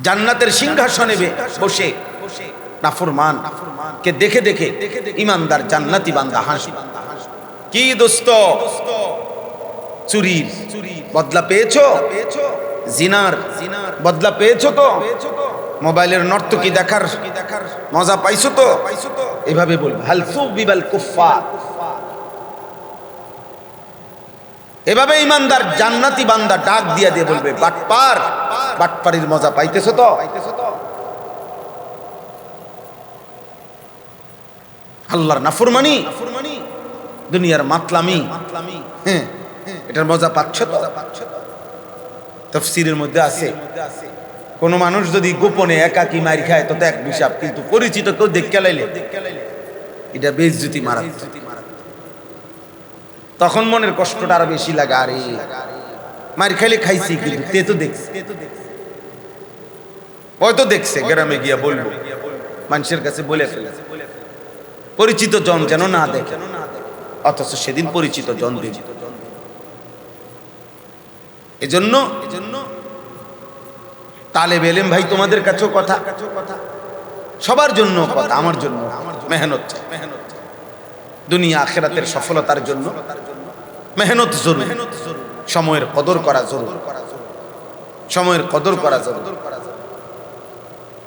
জান্নাতের সিংহাসনে বসে নাফরমান কে দেখে দেখে ইমানদার জান্নাতি বান্দা হাসবে। কি দোস্ত, চুরির বদলা পেয়েছো? জিনার বদলা পেয়েছো তো? মোবাইলের নর্তকী দেখার মজা পাইছো তো? এভাবে বলবে হাল সুবিবাল কুফফার। এভাবে ইমানদার জান্নাতি বান্দা ডাক দিয়া দিয়ে বলবে বাটপার, বাটপারির মজা পাইতেছো তো? আল্লাহর নাফরমানি, দুনিয়ার মাতলামি, হ্যাঁ, এটার মজা পাচ্ছ তো? তাফসীরের মধ্যে আছে কোন মানুষ যদি গোপনে একাকী মার খায় তো এক হিসাব, কিন্তু পরিচিত কেউ দেখে লাইলে এটা বেইজ্জতি মারাত্মক। তখন মনের কষ্টটা আরো বেশি লাগে, আরে মার খাইলে খাইছি কিন্তু তে তো দেখছে, হয়তো দেখছে, গ্রামে গিয়া বলবো, মানুষের কাছে বলে ফেলে, পরিচিত জন যেন না দেখে, অথচ সেদিন পরিচিত জন দেখে। এজন্য তালেব ইলম ভাই তোমাদের কাছেও কথা, সবার জন্য কথা, আমার জন্য মেহনত, দুনিয়া আখিরাতের সফলতার জন্য মেহনত জরুরি, সময়ের কদর করা জরুরি, সময়ের কদর করা জরুরি,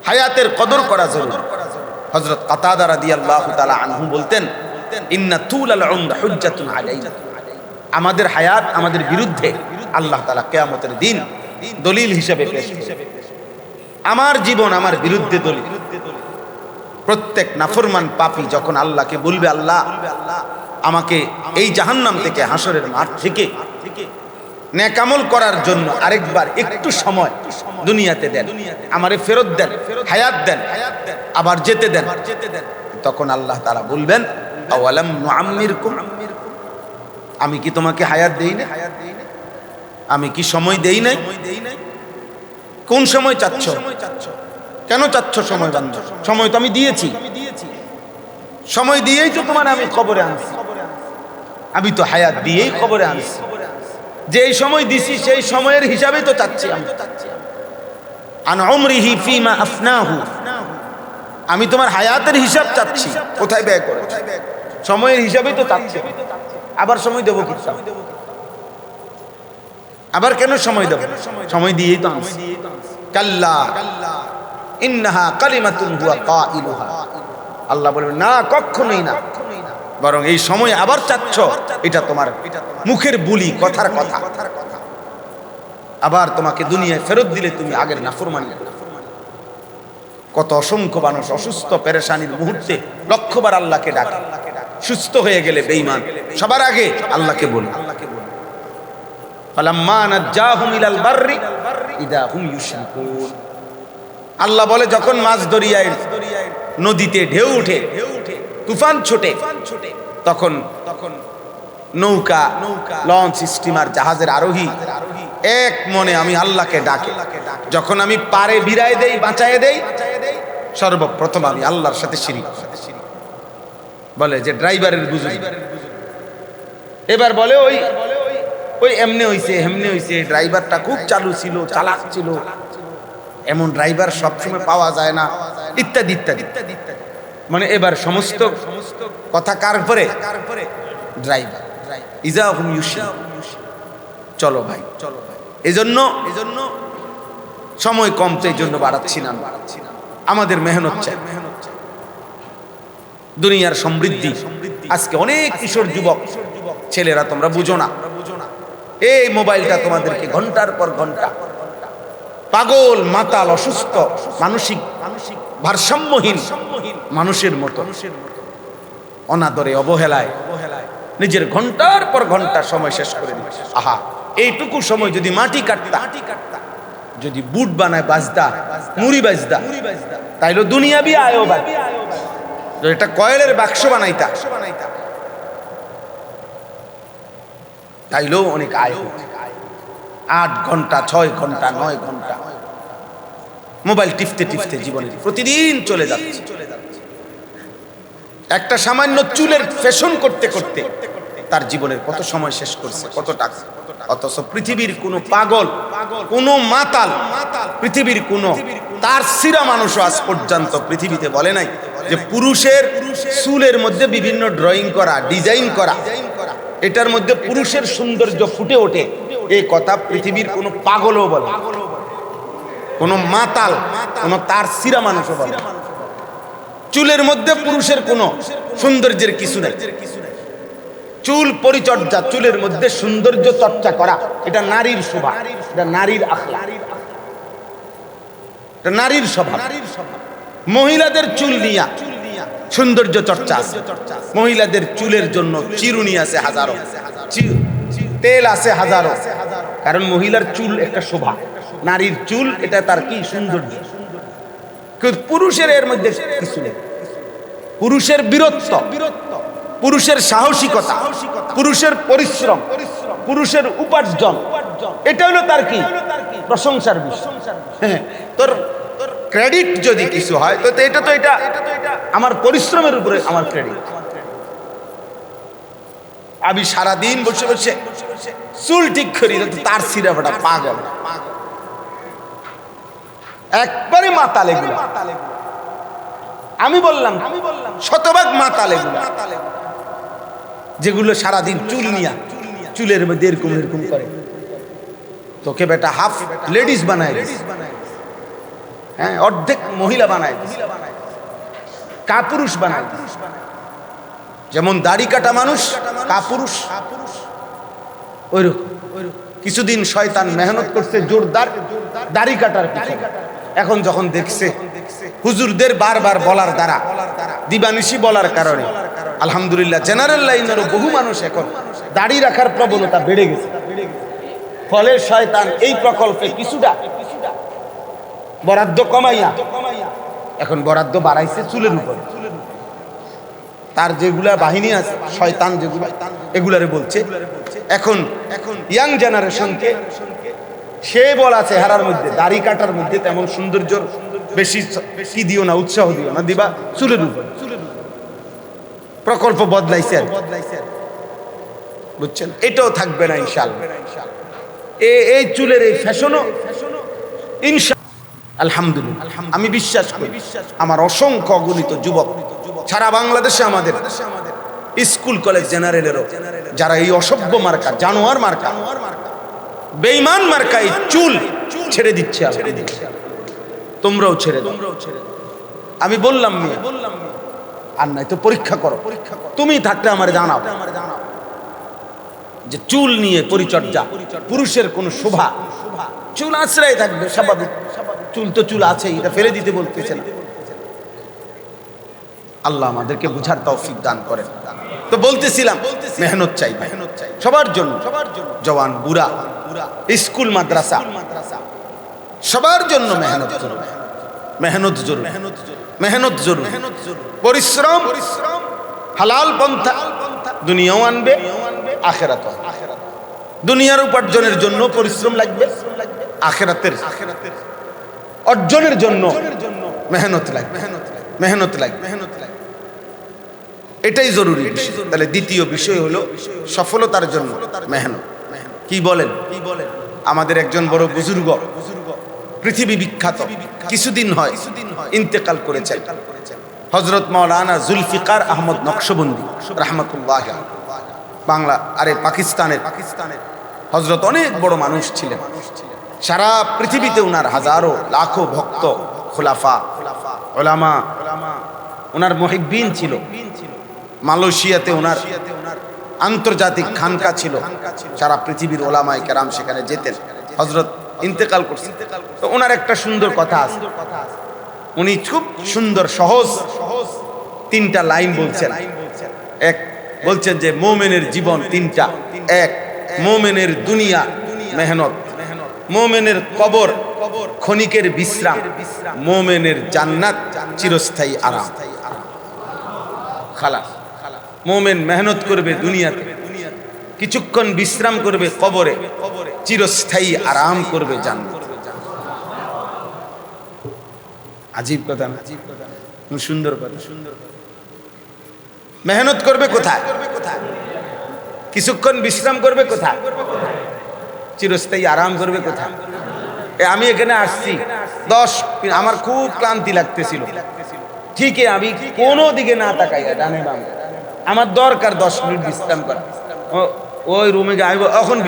হায়াতের কদর করা জরুরি। হযরত কাতাদা রাদিয়াল্লাহু তাআলা আনহু বলতেন, ইন্না তুলাল উমর হুজ্জাতুন আলাইনা, আমাদের হায়াত আমাদের বিরুদ্ধে আল্লাহ তাআলা কিয়ামতের দিন দলিল হিসেবে পেশ করবেন। আমার জীবন আমার বিরুদ্ধে দলিল। প্রত্যেক নাফরমান পাপী যখন আল্লাহকে বলবে, আল্লাহ আমাকে এই জাহান্নাম থেকে, হাসরের মাঠ থেকে নেক আমল করার জন্য আরেকবার একটু সময় দুনিয়াতে দেন, আমারে ফেরত দেন, হায়াত দেন, আবার যেতে দেন, তখন আল্লাহ তাআলা বলবেন, আওয়ালাম নুআম্মিরকুম, আমি কি তোমাকে হায়াত দেই না? আমি কি সময় দেই নাই? কোন সময় চাচ্ছ? কেন চাচ্ছ সময়? বান্ধব সময় তো আমি দিয়েছি, সময় দিয়েই তো তোমার আমি কবরে আনছি, আমি তো হায়াত দিয়েই কবরে আনছি, যে এই সময় দিছি সেই সময়ের হিসাবেই তো চাচ্ছি আমি। আন উমরিহি ফিমা আফনাহু, আমি তোমার হায়াতের হিসাব চাচ্ছি, কোথায় ব্যয় করে, সময়ের হিসাবেই তো চাচ্ছি। আবার সময় দেবো কি? আবার কেন সময় দেব? সময় দিয়েই তো আনছি। কাল্লা ইন্নাহা কালিমাতুন হুয়া কাইলুহা, আল্লাহ বলবেন না, কখনোই না, বরং এই সময় আবার চাচ্ছ, এটা তোমার মুখের বুলি, কথার কথা। আবার তোমাকে দুনিয়ায় ফেরত দিলে তুমি আগের নাফরমানি। কত অসংখ্য মানুষ অসুস্থ পেরেশানির মুহূর্তে লক্ষবার আল্লাহকে ডাকে, সুস্থ হয়ে গেলে বেঈমান সবার আগে আল্লাহকে বলে। ফালাম্মা নাজ্জাহুম ইলাল বাররি ইদা হুম ইউশরিকুন, আল্লাহ বলে যখন মাছ দরিয়ায় নদীতে ঢেউ উঠে, তুফান ছোটে, তখন নৌকা, লঞ্চ, স্টিমার, জাহাজের আরোহী এক মনে আমি আল্লাহকে ডাকে। যখন আমি পারে ভিড়ায় দেই, বাঁচায় দেই, সর্বপ্রথম আমি আল্লাহর সাথে শিরিক বলে যে ড্রাইভারের বুঝুই। এবার বলে ওই এমনি হইছে, হেমনি হইছে, ড্রাইভারটা খুব চালু ছিল, চালাক ছিল, এমন ড্রাইভার সবসময় পাওয়া যায় না, ইত্যাদি ইত্যাদি। মানে এবার সমস্ত কথা কার পরে? ড্রাইভার। ইজা হুম ইউশরিকুন, চলো ভাই, চলো ভাই। এজন্য সময় কম, তো এই জন্য বাড়াচ্ছি না, আমাদের মেহনত চাই। দুনিয়ার সমৃদ্ধি আজকে অনেক কিশোর যুবক ছেলেরা, তোমরা বুঝো না, এই মোবাইলটা তোমাদেরকে ঘন্টার পর ঘন্টা পাগল, মাতাল, অসুস্থ, মানসিক ভারসাম্যহীন মানুষের মতো অনাদরে, অবহেলায় নিজের ঘন্টার পর ঘন্টা সময় শেষ করে দিচ্ছে। আহা, এইটুকু সময় যদি মাটি কাটতা, যদি বুট বানায় বাজদা, মুড়ি বাজদা, তাইলে দুনিয়াবি আয়ও বাদ, যদি একটা কয়েলের বাক্স বানাইতা তাইলেও অনেক আয়। 8 ঘন্টা, 6 ঘন্টা, 9 ঘন্টা মোবাইল টিপতে টিপতে জীবনের প্রতিদিন চলে যাচ্ছে। একটা সামান্য চুলের ফ্যাশন করতে করতে তার জীবনের কত সময় শেষ করছে, কত টাকা। অথচ পৃথিবীর কোনো পাগল, কোনো মাতাল, পৃথিবীর কোনো তার সিরা মানুষও আজ পর্যন্ত পৃথিবীতে বলে নাই যে পুরুষের চুলের মধ্যে বিভিন্ন ড্রয়িং করা, ডিজাইন করা, এটার মধ্যে পুরুষের সৌন্দর্য ফুটে ওঠে। এই কথা পৃথিবীর কোনো পাগলও বলে, কোনো মাতাল, কোনো তার সিরা মানুষও বলে। চুলের মধ্যে পুরুষের কোনো সৌন্দর্যের কিছু নাই। চুল পরিচর্যা, চুলের মধ্যে সৌন্দর্য চর্চা করা, এটা নারীর শোভা, এটা নারীর আখলাক, এটা নারীর স্বভাব। মহিলাদের চুল নিয়া সৌন্দর্য চর্চা আছে। মহিলাদের চুলের জন্য চিরুনি আছে হাজারো, তেল আছে হাজারো, কারণ মহিলার চুল একটা শোভা, নারীর চুল এটা তার কি সৌন্দর্য। পুরুষের এর মধ্যে কিছু নেই। পুরুষের বীরত্ব, পুরুষের সাহসিকতা, পুরুষের পরিশ্রম, পুরুষের উপার্জন, এটা হলো তার কি প্রশংসার বিষয়। হ্যাঁ, তোর ক্রেডিট যদি কিছু হয় তো এটা আমার পরিশ্রমের উপরে আমার ক্রেডিট। আমি সারাদিন বসে বসে চুল ঠিক করি, তার সিরাটা পাগল, একবারে মাতাল এগুলো। আমি বললাম শতভাগ মাতাল এগুলো, যেগুলো সারাদিন চুল নিয়া চুলের মধ্যে এরকম এরকম করে। তোকে বেটা হাফ লেডিস বানায়, হ্যাঁ, অর্ধেক মহিলা বানায়, কাপুরুষ বানায়। যেমন দাড়ি কাটা মানুষ কাপুরুষ, ওইরকম। কিছুদিন শয়তান মেহনত করছে জোরদার দাড়ি কাটার পিছনে। এখন যখন দেখছে হুজুরদের বারবার বলার দ্বারা, দিবানিশি বলার কারণে, আলহামদুলিল্লাহ জেনারেল লাইনেরও বহু মানুষ এখন দাড়ি রাখার প্রবণতা বেড়ে গেছে। ফলে শয়তান এই প্রকল্পে কিছুটা বরাদ্দ কমাইয়া এখন বরাদ্দ বাড়াইছে চুলের উপরে। তার যেগুলা বাহিনী আছে শয়তান, যেগুলা এগুলারে বলছে এখন ইয়াং জেনারেশনকে সে বলা চেহারার মধ্যে, দাড়ি কাটার মধ্যে তেমন সৌন্দর্য বেশি কি দিও না, উৎসাহ দিও না, দিবা চুলের উপর। প্রকল্প বদলাইছে, বুঝছেন? এটাও থাকবে না ইনশাআল্লাহ। এই চুলের এই ফ্যাশনও ইনশাআল্লাহ, আলহামদুলিল্লাহ আমি বিশ্বাস করি। আমার অসংখ্য অগণিত যুবক সারা বাংলাদেশে, আমাদের স্কুল কলেজ জেনারেলেরও যারা এই অসভ্য মার্কা, জানোয়ার মার্কা, বেঈমান মার্কা এই চুল ছেড়ে দিচ্ছে, তোমরাও ছেড়ে দাও। আমি বললাম আর নাই তো পরীক্ষা করো, তুমি থাকলে আমার জানাও যে চুল নিয়ে পরিচর্যা, পুরুষের কোন শোভা, চুল আশ্রয় থাকবে স্বাভাবিক। চুল তো চুল আছে, এটা ফেলে দিতে বলতেছে না। আল্লাহ আমাদেরকে বুঝার তৌফিক দান করেন। তো বলতেছিলাম মেহনত চাই, সবার জন্য, জওয়ান বুড়া, স্কুল মাদ্রাসা সবার জন্য মেহনত জরুরি, মেহনত জরুরি, মেহনত জরুরি, পরিশ্রম, হালাল পন্থা দুনিয়াও আনবে, আখিরাত। দুনিয়ার উপার্জনের জন্য পরিশ্রম লাগবে, আখিরাতের অর্জনের জন্য মেহনত লাগবে, মেহনত লাগবে, এটাই জরুরি। তাহলে দ্বিতীয় বিষয় হলো সফলতার জন্য মেহনত। কি বলেন? আমাদের একজন বড় বুজুর্গ, পৃথিবী বিখ্যাত, কিছুদিন হয় ইন্তেকাল করেছেন, হযরত মাওলানা জুলফিকার আহমদ নকশবন্দি রাহমাতুল্লাহ। বাংলা আরে পাকিস্তানের হযরত অনেক বড় মানুষ ছিলেন। সারা পৃথিবীতে ওনার হাজারো লাখো ভক্ত, খুলাফা, উলামা, ওনার মুহিব্বিন ছিল। মালয়েশিয়াতে ওনার আন্তর্জাতিক খানকা ছিল, সারা পৃথিবীর ওলামায়ে কেরাম সেখানে যেতেন। হযরত ইন্তেকাল করছেন, তো ওনার একটা সুন্দর কথা আছে, উনি খুব সুন্দর সহজ তিনটা লাইন বলছেন। এক বলছেন যে মুমিনের জীবন তিনটা: এক, মুমিনের দুনিয়া মেহনত, মুমিনের কবর ক্ষণিকের বিশ্রাম, মুমিনের জান্নাত চিরস্থায়ী আরাম। খালাস। মুমিন মেহনত করবে দুনিয়াতে, কিছুক্ষণ বিশ্রাম করবে কবরে, চিরস্থায়ী আরাম করবে জান্নাত। আজীব কথা না? সুন্দর কথা। মেহনত করবে কোথায়? কিছুক্ষণ বিশ্রাম করবে কোথায়? চিরস্থায়ী আরাম করবে কোথায়? আমি এখানে আসছি 10 আমার খুব ক্লান্তি লাগতেছিল, ঠিকই আমি কোনো দিকে না তাকাই ডানে বামে, আমার দরকার 10 মিনিট বিশ্রাম করা। ওই রুমে যাইব, এখন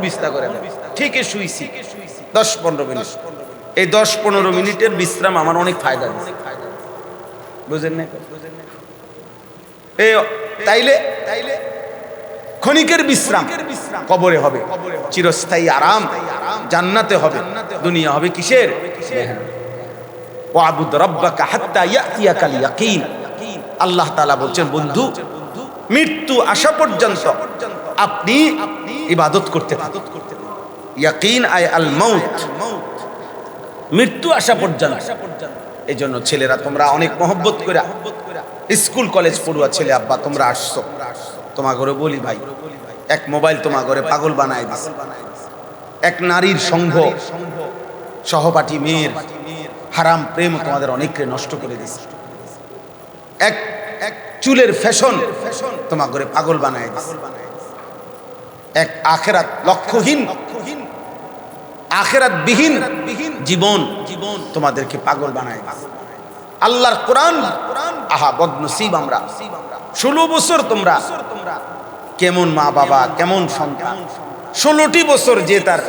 বিছনা করে দেব, ঠিকই শুইছি 10-15 মিনিট। এই 10-15 মিনিটের বিশ্রাম আমার অনেক ফায়দা দিচ্ছে, বুঝেন না? তাইলে ক্ষণিকের বিশ্রাম কবরে হবে, চিরস্থায়ী আরাম জান্নাতে হবে, দুনিয়া হবে কিসের? ওয়াবুদ রাব্বাকা হাত্তা ইয়াতিয়াকাল ইয়াকিন। আল্লাহ তাআলা বলছেন, বন্ধু মৃত্যু আসা পর্যন্ত আপনি ইবাদত করতে থাকুন। ইয়াকিন আই আল মাউত, মৃত্যু আসা পর্যন্ত। এই জন্য ছেলেরা তোমরা অনেক মহব্বত করে স্কুল কলেজ পড়ুয়া ছেলে আব্বা তোমরা আসছো, তোমার ঘরে বলি ভাই, এক মোবাইল তোমার ঘরে পাগল বানায় দিছে, এক নারীর সঙ্গ সহপাঠী মেয়ের হারাম প্রেম তোমাদের অনেককে নষ্ট করে দিছে, এক চুলের ফ্যাশন তোমার ঘরে পাগল বানায় দিছে, এক আখেরাত লক্ষ্যহীন আখেরাত বিহীন জীবন তোমাদেরকে পাগল বানায় দিছে। আল্লাহর কোরআন, আহা বদনসিব আমরা। 16 বছর তোমরা কেমন মা বাবা, কেমন সন্তান, 16টি বছর যে তার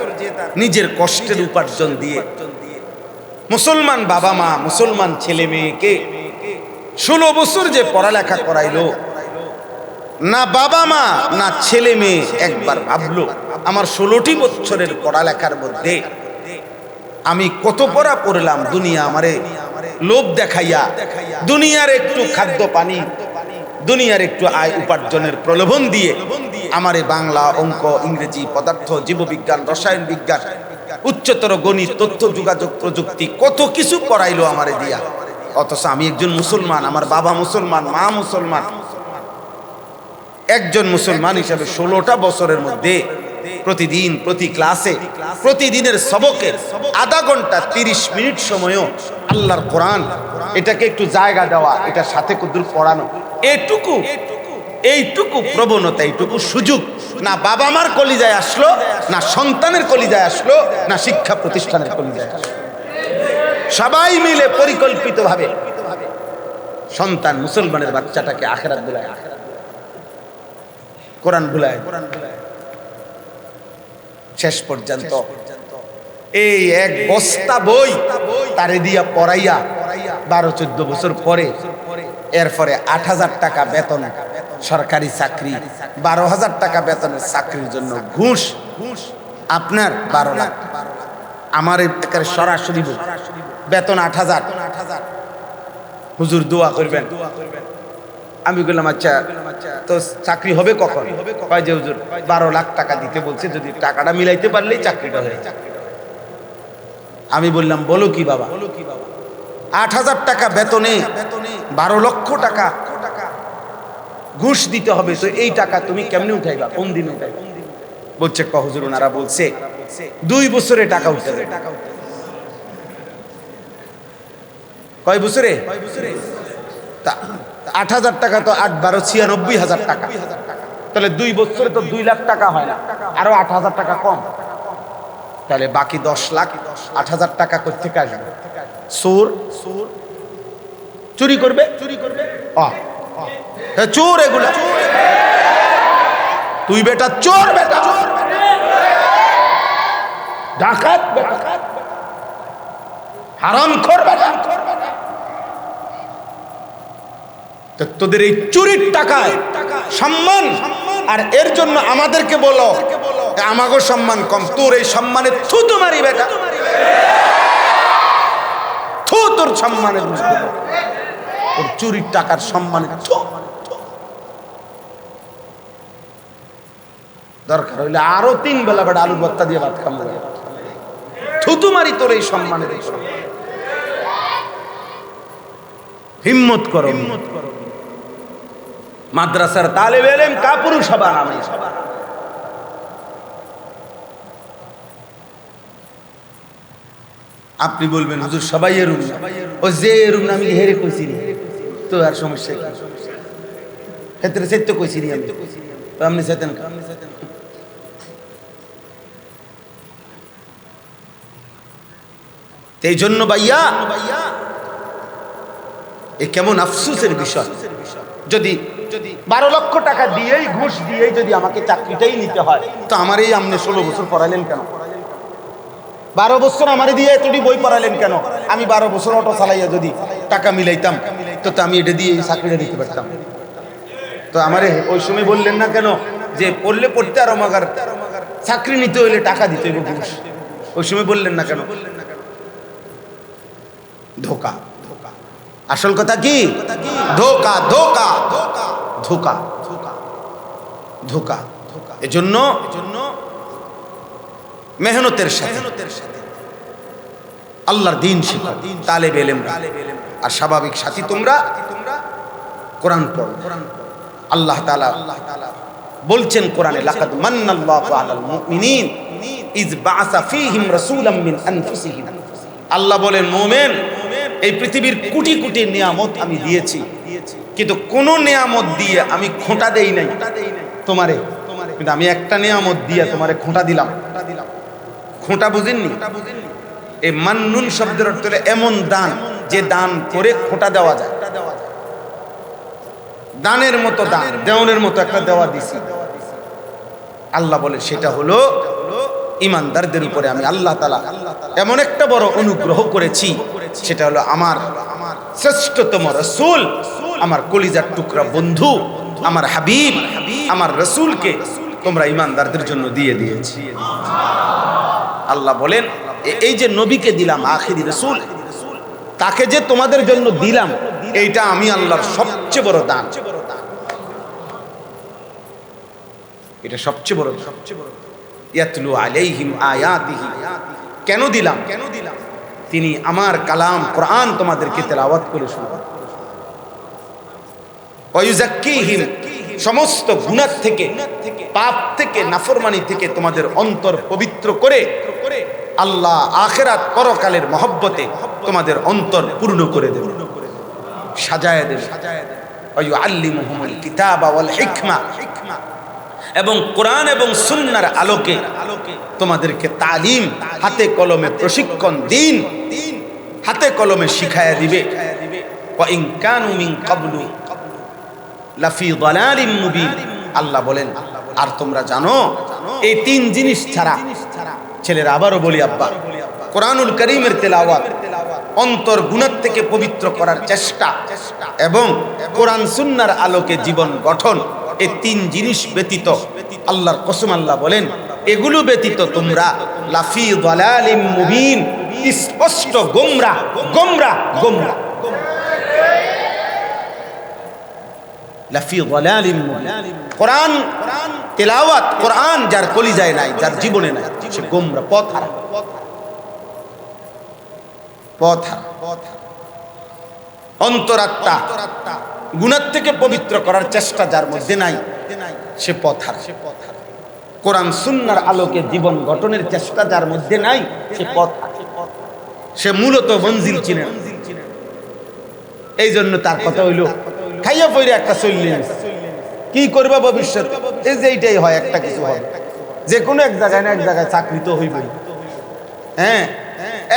নিজের কষ্টের উপার্জন দিয়ে মুসলমান বাবা মা, মুসলমান ছেলে মেয়েকে 16 বছর যে পড়ালেখা করাইলো, না বাবা মা না ছেলে মেয়ে একবার ভাবলো আমার 16টি বছরের পড়ালেখার মধ্যে আমি কত পড়া পড়লাম, দুনিয়া আমারে লোভ দেখাইয়া দুনিয়ার একটু খাদ্য পানি, দুনিয়ার একটু আয় উপার্জনের প্রলোভন দিয়ে আমারে বাংলা, অঙ্ক, ইংরেজি, পদার্থ, জীববিজ্ঞান, রসায়ন বিজ্ঞান, উচ্চতর গণিত, তথ্য যোগাযোগ প্রযুক্তি কত কিছু পড়াইলো আমারে দিয়া। অথচ আমি একজন মুসলমান, আমার বাবা মুসলমান, মা মুসলমান, একজন মুসলমান হিসাবে 16টা বছরের মধ্যে প্রতিদিন প্রতি ক্লাসে প্রতিদিনের সবকে আধা ঘন্টা 30 মিনিট সময়ও আল্লাহর কোরআন এটাকে একটু জায়গা দেওয়া, এটার সাথে কুদুর পড়ানো, এইটুকু প্রবণতা, এইটুকু সুযোগ না বাবা মার কলিজায় আসলো, না সন্তানের কলিজায় আসলো, না শিক্ষা প্রতিষ্ঠানের কলিজায় আসলো। সবাই মিলে পরিকল্পিতভাবে সন্তান মুসলমানের বাচ্চাটাকে আখিরাত ভুলায়, কোরআন ভুলায়। শেষ পর্যন্ত এই এক বস্তা বই তারে দিয়া পড়াইয়া 12-14 বছর পরে এরপরে 8,000 টাকা বেতন সরকারি চাকরি, 12,000 টাকা বেতনের চাকরির জন্য ঘুষ আপনার 12 লাখ। আমার একের সরাসরি বেতন 8,000। হুজুর দোয়া করবেন। আমি বললাম আচ্ছা তো চাকরি হবে কখন? কয় যে হুজুর 12 লাখ টাকা দিতে বলছে, যদি টাকাটা মিলাইতে পারলেই চাকরিটা হয়ে যায়। আমি বললাম বলো কি বাবা, 8,000 টাকা বেতনে 12 লক্ষ টাকা ঘুষ দিতে হবে, তো এই টাকা তুমি কেমনে উঠাইবা, কোন দিন উঠাইবা? বলছে ক হুজুর ওনারা বলছে 2 বছরে টাকা উঠতে হবে। কয় বছরে? 8,000 টাকা তো 8-12 96,000 টাকা, তাহলে 2 বছরে তো 2 লাখ টাকা হয় না, আরো 8,000 টাকা কম, তাহলে বাকি 10 লাখ 8,000 টাকা করতে কাজ চোর চুরি করবে, চোর এগুলা, তুই বেটা চোর, বেটা ডাকাত, হারামখোর বেটা। তোদের এই চুরির টাকায় সম্মান, আর এর জন্য আমাদেরকে বলো আমাগো সম্মান কম, তোর এই সম্মানের থুতু মারি বেটা, থু তোর সম্মানের, তোর চুরির টাকার সম্মানের থু। দরকার হইলে আরো 3 বেলা বেটা আলুর ভর্তা দিয়ে ভাত খাবো, থুতু মারি তোর এই সম্মানের। হিম্মত করো, মাদ্রাসার তালেবে ইলম কাপুরুষ হবা না। আপনি বলবেন হুজুর সবাই এরুম না, ও যে এরুম না আমি হেরে কইছি তো আর সমস্যা কি? ক্ষেত্রে সত্য কইছি আমি তো আপনি চেতেন। এই জন্য ভাইয়া এ কেমন আফসোসের বিষয়, যদি 12 লক্ষ টাকা দিয়েই ঘুষ দিয়েই যদি আমাকে চাকরিটাই নিতে হয়, তো আমার এই আমনে 16 বছর পড়ালেন কেন? 12 বছর আমারে দিয়ে এতটি বই পড়ালেন কেন? আমি 12 বছর অটো চালাইয়া যদি টাকা মিলাইতাম, তো আমি এটা দিয়ে এই চাকরিটা নিতে পারতাম। তো আমারে ওই সময় বললেন না কেন যে পড়লে পড়তে আর আমাকে চাকরি নিতে হইলে টাকা দিতে হইব ঘুষ? ওই সময় বললেন না কেন? ধোকা। আসল কথা কি? ধোকা ধোকা ধোকা ধোকা। এজন্য মেহনতের সাথে আল্লাহর দ্বীন শিখো, তালেব ইলম, আর স্বাভাবিক সাথী তোমরা কোরআন পড়ো। আল্লাহ তাআলা বলছেন কোরআনে, লাকাদ মান্নাল্লাহু আলাল মুমিনিন ইয বাআসা ফীহিম রাসূলাম মিন আনফুসিহিম। আল্লাহ বলেন, মুমিন, এই পৃথিবীর কোটি কোটি নিয়ামত আমি দিয়েছি, কিন্তু কোন নিয়ামত দিয়ে আমি খোঁটা দেই নাই তোমারে, কিন্তু আমি একটা নিয়ামত দিয়ে তোমারে খোঁটা দিলাম। খোঁটা বুঝেননি? এই মান্নুন শব্দের অর্থ হলো এমন দান যে দান করে খোঁটা দেওয়া যায়। দানের মতো দান, দেওয়ানের মতো একটা দেওয়া দিছি। আল্লাহ বলে সেটা হলো ইমানদারদের উপরে আমি আল্লাহ তাআলা এমন একটা বড় অনুগ্রহ করেছি, সেটা হলো আমার শ্রেষ্ঠতম রাসূল, আমার কলিজার টুকরা বন্ধু, আমার হাবিব, আমার রাসূলকে তোমরা ইমানদারদের জন্য দিয়ে দিয়েছি। আল্লাহ বলেন, এই যে নবীকে দিলাম, আখিরি রাসূল, তাকে যে তোমাদের জন্য দিলাম, এইটা আমি আল্লাহর সবচেয়ে বড় দান। এটা সবচেয়ে বড়। ইয়াতলু আলাইহিম আয়াতিহি, কেন দিলাম? তিনি আমার কালাম কোরআন তোমাদেরকে তেলাওয়াত করে শোনাবেন। ওয়া ইউযাক্কিহিম, সমস্ত গুনাহ থেকে, পাপ থেকে, নাফরমানি থেকে তোমাদের অন্তর পবিত্র করে আল্লাহ আখিরাত পরকালের মহব্বতে তোমাদের অন্তর পূর্ণ করে দেবে, সাজায় দেবে। ওয়া ইউআল্লিমুহুমুল কিতাবা ওয়াল হিকমা, এবং কোরআন এবং সুন্নাহর আলোকে তোমাদেরকে তালিম, হাতে কলমে প্রশিক্ষণ দিন, হাতে কলমে শিখায়া দিবে। ওয়া ইন কানু মিন ক্বাবলু লাফি যালালিম মুবিন। আল্লাহ বলেন, আর তোমরা জানো এই 3 জিনিস ছাড়া, ছেলেরা আবারও বলি আব্বা, কোরআনুল কারীমের তেলাওয়াত, অন্তর গুনাহ থেকে পবিত্র করার চেষ্টা, এবং কোরআন সুন্নাহর আলোকে জীবন গঠন, এই 3 জিনিস ব্যতীত, আল্লাহর কসম আল্লাহ বলেন, এগুলো ব্যতীত তোমরা লাফি যালালিম মুবিন, স্পষ্ট গোমরাহ, গোমরাহ, গোমরাহ, লাফি যালালিম মুবিন। কোরআন তেলাওয়াত, কোরআন যার কলিজায় নাই, যার জীবনে নাই, সে গোমরাহ, পথহারা, পথহারা। অন্তরাত্মা গুনাহ থেকে পবিত্র করার চেষ্টা যার মধ্যে নাই, সে পথহারা। কোরআন সুন্নাহর আলোকে জীবন গঠনের চেষ্টা যার মধ্যে নাই, সে পথহারা। সে মূলত মঞ্জিল চিনে না। এই জন্য তার কথা হইল খাইয়া পইরা একটা চললেন, কি করবা ভবিষ্যতে? এই যে এইটাই হয়, একটা কিছু হয়, যে কোনো এক জায়গায় না এক জায়গায় চাকরি তো হইবে, হ্যাঁ,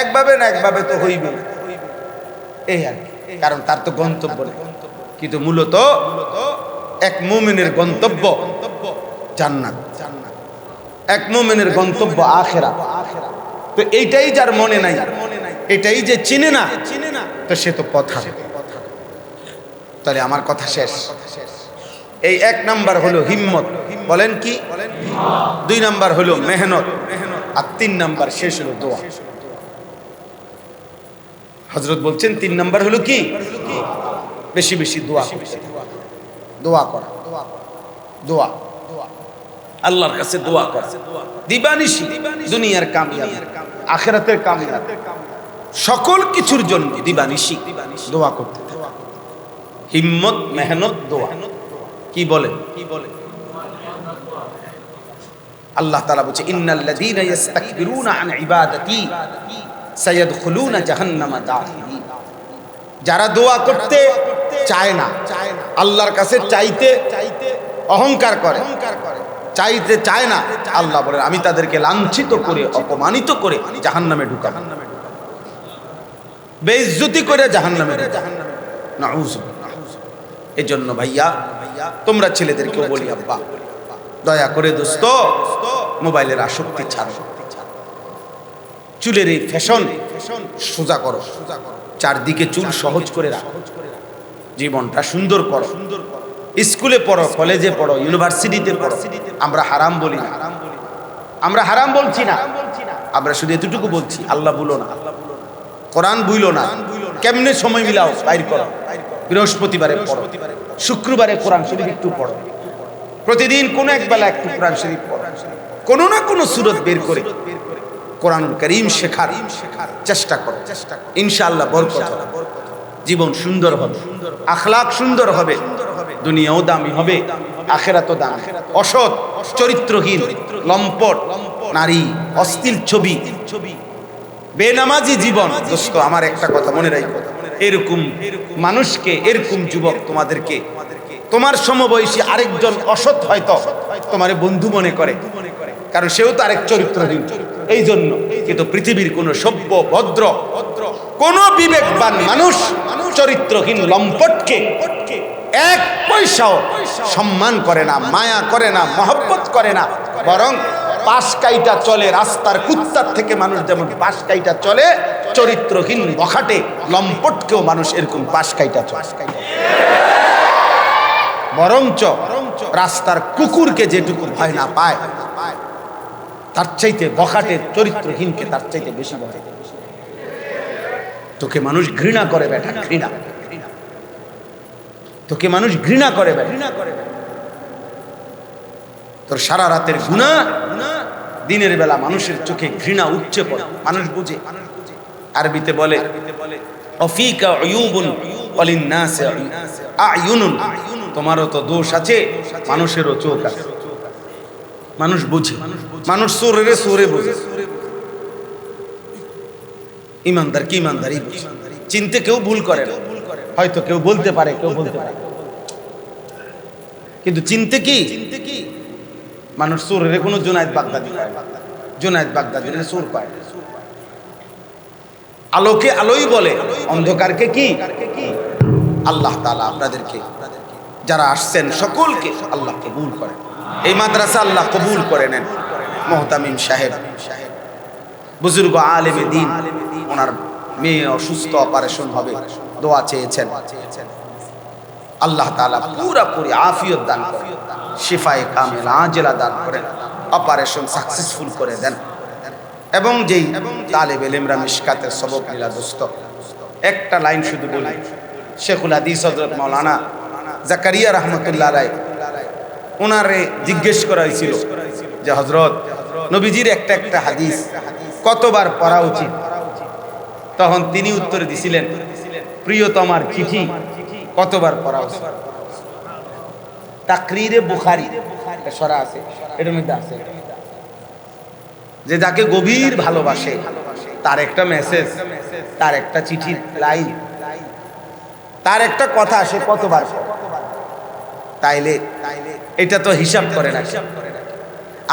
একভাবে না একভাবে তো হইবে, এই আর কি। কারণ তার তো গন্তব্য নেই, কিন্তু মূলত এক মুমিনের গন্তব্য জান্নাত, এক মুমিনের গন্তব্য আখিরাত। তো এইটাই যার মনে নাই, এটাই যে চিনে না, তো সে তো পথহারা। তাহলে আমার কথা শেষ। এই 1 নাম্বার হলো হিম্মত, বলেন কি? 2 নাম্বার হলো মেহনত, আর 3 নাম্বার শেষ হলো দোয়া। হযরত বলছেন 3 নাম্বার হলো কি? বেশি বেশি দোয়া, দোয়া করা, দোয়া, আল্লাহর কাছে দোয়া করা, দিবানিশি, দুনিয়ার কামিয়াবি, আখিরাতের কামিয়াবি, সকল কিছুর জন্য দিবানিশি দোয়া করতে থাকে। হিম্মত, মেহনত, দোয়া। কি বলেন? আল্লাহ তাআলা বলছে, ইন্নাল্লাযীনা ইস্তাকবিরুনা আন ইবাদাতি সায়াদখুলুনা জাহান্নামা দাখিরিন। যারা দোয়া করতে চায় না, আল্লাহর কাছে চাইতে অহংকার করে, চাইতে চায় না, আল্লাহ বলেন আমি তাদেরকে লাঞ্ছিত করে, অপমানিত করে জাহান্নামে ঢুকাবো। বেইজ্জতি করে জাহান্নামে নাউযুবিল্লাহ। এজন্য ভাইয়া তোমরা ছেলেদেরকে বলি, আব্বা দয়া করে দোস্ত মোবাইলের আসক্তি ছাড়ো, চুলের এই ফ্যাশন সোজা করো, চারদিকে চুল সহজ করে রাখো, জীবনটা সুন্দর করো, স্কুলে পড়ো, কলেজে পড়ো, ইউনিভার্সিটিতে পড়ো। আমরা হারাম বলি না, আমরা হারাম বলছি না, আমরা শুধু এতটুকু বলছি আল্লাহ ভুলো না, কোরআন ভুলো না। কেমনে সময় মিলাও, বাইর করো, বৃহস্পতিবারে পড়ো, শুক্রবারে কোরআন শরীফ একটু পড়ো, প্রতিদিন কোনো এক বেলা একটু কোরআন শরীফ পড়ো, কোনো না কোনো সূরত বের করে কোরআনুল কারীম শেখার চেষ্টা করো। ইনশাআল্লাহ বরকত হবে, জীবন সুন্দর হবে, আখলাক সুন্দর হবে, দুনিয়াও দামি হবে, আখিরাতও দামি। অসৎ, চরিত্রহীন, লম্পট নারী, অশ্লীল ছবি, বেনামাজি জীবন। দোস্ত আমার একটা কথা মনে রাখো, এরকম মানুষকে, এরকম যুবক তোমাদেরকে, তোমার সমবয়সী আরেকজন অসৎ হয়তো তোমারে বন্ধু মনে করে, কারণ সেও তো আরেক চরিত্রহীন। এই জন্য কিন্তু পৃথিবীর কোন সভ্য ভদ্র কোন বিবেকবান মানুষ চরিত্রহীন লম্পটকে এক পয়সাও সম্মান করে না, মায়া করে না, মহব্বত করে না, বরং পাশ কাইটা চলে। রাস্তার কুত্তার থেকে মানুষ যেমন পাশ কাইটা চলে, চরিত্রহীন বখাটে লম্পটকেও মানুষ এরকম পাশ কাইটা চলে। বরঞ্চ রাস্তার কুকুরকে যেটুকু ভয় না পায়, তার চাইতে বখাটে চরিত্রহীনকে তার চাইতে বেশি ভয়। তোকে মানুষ ঘৃণা করে বেটা, ঘৃণা, তোকে মানুষ ঘৃণা করে বেটা। তোর সারা রাতের গুনাহ দিনের বেলা মানুষের চোখে ঘৃণা উচ্চে পড়ে, মানুষ বুঝে। আরবিতে বলে অফিকা উয়ুবুন ওয়ালিন্নাস আয়ুনুন, তোমারও তো দোষ আছে, মানুষেরও চোখ আছে, মানুষ বুঝে। মানুষ সোরে সোরে বোঝে, ইমানদার কি ইমানদারি বুঝে। চিনতে কেউ ভুল করে না, হয়তো কেউ বলতে পারে, কেউ বলতে পারে, কিন্তু চিনতে কি মানুষ সোরে কোনো জুনায়েদ বাগদাদি পায় না, জুনায়েদ বাগদাদির সোর পায়। আলোকে আলোই বলে, অন্ধকারকে কি। আল্লাহ তাআলা আপনাদেরকে যারা আসছেন সকলকে আল্লাহ কবুল করেন, এই মাদ্রাসা আল্লাহ কবুল করে নেন। মোহতামিম সাহেব বুজুর্গ আলেমে দ্বীন, ওনার মেয়ে অসুস্থ, অপারেশন হবে, দোয়া চেয়েছেন। আল্লাহ তাআলা পুরোপুরি আফিয়ত দান করেন, শিফায়ে কামিল আজেলা দান করেন, অপারেশন সাকসেসফুল করে দেন। এবং যেই তালেবে ইলমরা মিশকাতের সবক নিলা দোস্ত, একটা লাইন শুধু বলি। শেখুল হাদিস হযরত মাওলানা জাকারিয়া রাহমাতুল্লাহ আলাইহি, ওনারে জিজ্ঞেস করা হয়েছিল যে হযরত নবীজির একটা একটা হাদিস কতবার পড়া উচিত? তখন তিনি উত্তর দিছিলেন, প্রিয়তমার চিঠি কতবার পড়া উচিত? তাকরিরে বুখারী সরা আছে, এটার মধ্যে আছে যে যাকে গভীর ভালোবাসে তার একটা মেসেজ, তার একটা চিঠির লাইন, তার একটা কথা সে কতবার। তাইলে এটা তো হিসাব করে না।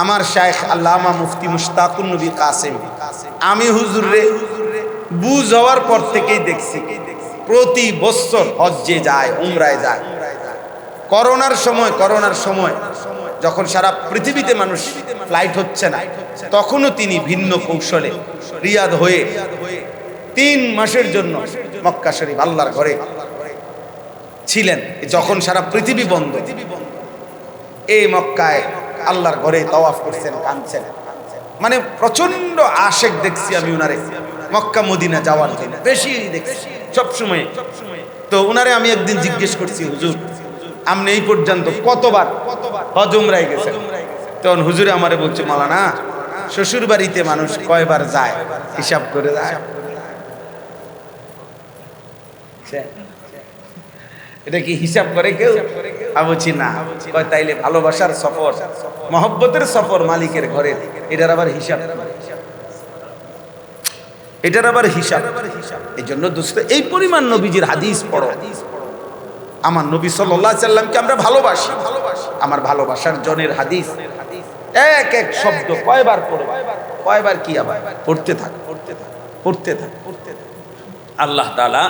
আমার শাইখ আল্লামা মুফতি মুশতাকুন নবী কাসেম, আমি হুজুরে বুঝ হওয়ার পর থেকেই দেখছি প্রতি বছর হজ্জে যায়, উমরায় যায়। করোনার সময় যখন সারা পৃথিবীতে মানুষ ফ্লাইট হচ্ছে না, তখনও তিনি ভিন্ন কৌশলে রিয়াদ হয়ে 3 মাসের জন্য মক্কা শরীফ আল্লাহর ঘরে ছিলেন। যখন সারা পৃথিবী বন্ধ, এই মক্কায় আল্লাহর ঘরে তাওয়াফ করছেন, কাঁদছেন। মানে প্রচন্ড আশেক দেখছি আমি উনারে মক্কা মদিনা যাওয়ার জন্য, বেশি দেখছি সবসময়। তো উনারে আমি একদিন জিজ্ঞেস করছি, হুজুর আপনি এই পর্যন্ত কতবার হজ উমরায় গেছেন? তখন হুজুরে আমারে বলছে, মাওলানা শ্বশুর বাড়িতে মানুষ কয়বার যায় হিসাব করে যায়। এটা কি হিসাব করে কেউ? আমি বলছি না। কয় তাইলে ভালোবাসার সফর, মহব্বতের সফর মালিকের ঘরে, এটার আবার হিসাব, এটার আবার হিসাব। এই জন্য দোস্ত এই পরিমাণ নবীজির হাদিস পড়ো। আমার নবী সাল্লাল্লাহু আলাইহি সাল্লামকে আমরা ভালোবাসি, আমার ভালোবাসার জনের হাদিস এক এক শব্দ কয়বার পড়ো, কয়বার কি আবার পড়তে থাক, পড়তে থাক, পড়তে থাক। আল্লাহ তাআলা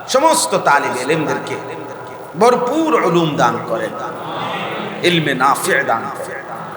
সমস্ত তালিব ইলমদেরকে ভরপুর উলুম দান করেন, ইলমে নাফি' দান করেন।